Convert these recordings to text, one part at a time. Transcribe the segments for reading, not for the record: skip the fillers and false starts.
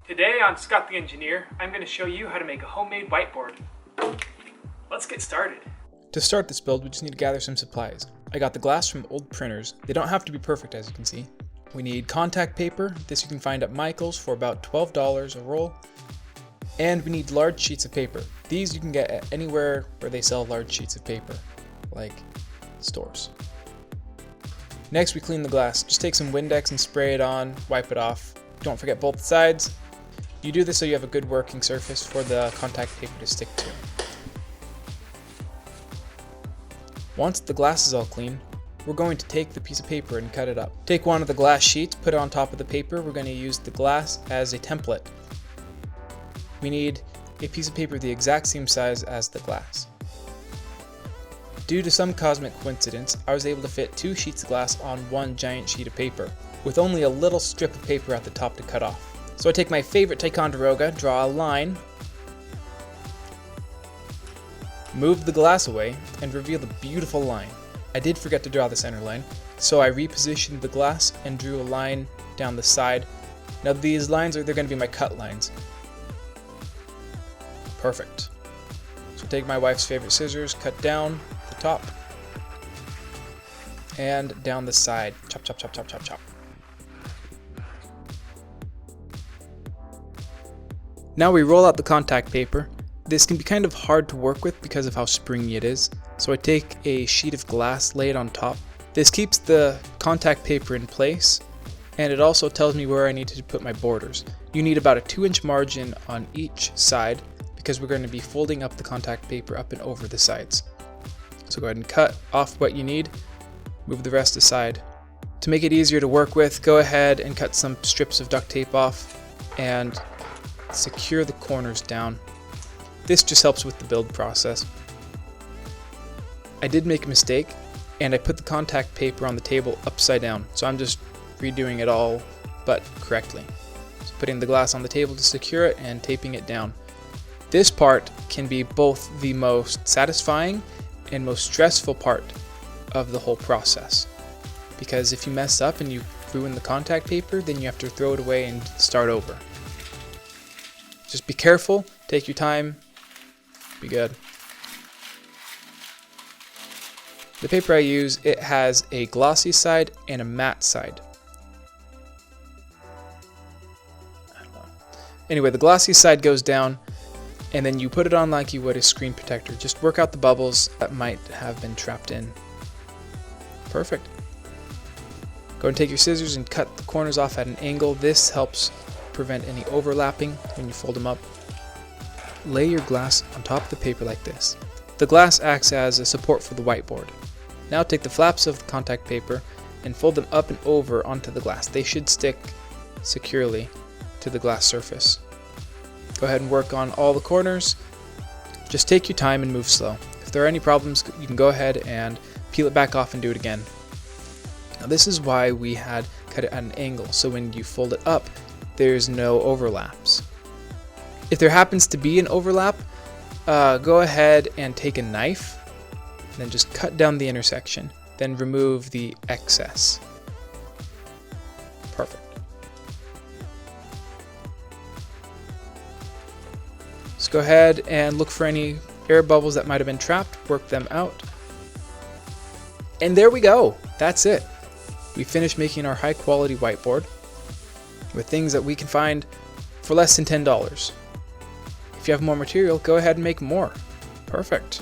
Today on Scott the Engineer, I'm going to show you how to make a homemade whiteboard. Let's get started. To start this build, we just need to gather some supplies. I got the glass from old printers. They don't have to be perfect, as you can see. We need contact paper. This you can find at Michael's for about $12 a roll. And we need large sheets of paper. These you can get at anywhere where they sell large sheets of paper, like stores. Next, we clean the glass. Just take some Windex and spray it on, wipe it off. Don't forget both sides. You do this so you have a good working surface for the contact paper to stick to. Once the glass is all clean, we're going to take the piece of paper and cut it up. Take one of the glass sheets, put it on top of the paper. We're going to use the glass as a template. We need a piece of paper the exact same size as the glass. Due to some cosmic coincidence, I was able to fit 2 sheets of glass on one giant sheet of paper, with only a little strip of paper at the top to cut off. So I take my favorite Ticonderoga, draw a line, move the glass away, and reveal the beautiful line. I did forget to draw the center line, so I repositioned the glass and drew a line down the side. Now these lines they're going to be my cut lines. Perfect. So take my wife's favorite scissors, cut down the top, and down the side. Chop, chop, chop, chop, chop, chop. Now we roll out the contact paper. This can be kind of hard to work with because of how springy it is. So I take a sheet of glass, lay it on top. This keeps the contact paper in place, and it also tells me where I need to put my borders. You need about a 2-inch margin on each side because we're going to be folding up the contact paper up and over the sides. So go ahead and cut off what you need, move the rest aside. To make it easier to work with, go ahead and cut some strips of duct tape off and secure the corners down. This just helps with the build process. I did make a mistake and I put the contact paper on the table upside down, so I'm just redoing it all but correctly. So putting the glass on the table to secure it and taping it down. This part can be both the most satisfying and most stressful part of the whole process, because if you mess up and you ruin the contact paper, then you have to throw it away and start over. Just be careful, take your time, be good. The paper I use, it has a glossy side and a matte side. Anyway, the glossy side goes down and then you put it on like you would a screen protector. Just work out the bubbles that might have been trapped in. Perfect. Go and take your scissors and cut the corners off at an angle. This helps prevent any overlapping when you fold them up. Lay your glass on top of the paper like this. The glass acts as a support for the whiteboard. Now take the flaps of the contact paper and fold them up and over onto the glass. They should stick securely to the glass surface. Go ahead and work on all the corners. Just take your time and move slow. If there are any problems, you can go ahead and peel it back off and do it again. Now this is why we had cut it at an angle, so when you fold it up, there's no overlaps. If there happens to be an overlap, go ahead and take a knife and then just cut down the intersection, then remove the excess. Perfect. Just go ahead and look for any air bubbles that might have been trapped, work them out. And there we go. That's it. We finished making our high quality whiteboard with things that we can find for less than $10. If you have more material, go ahead and make more. Perfect.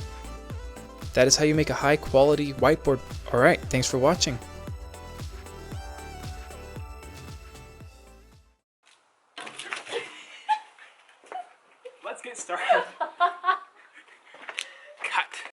That is how you make a high quality whiteboard. Alright, thanks for watching. Let's get started.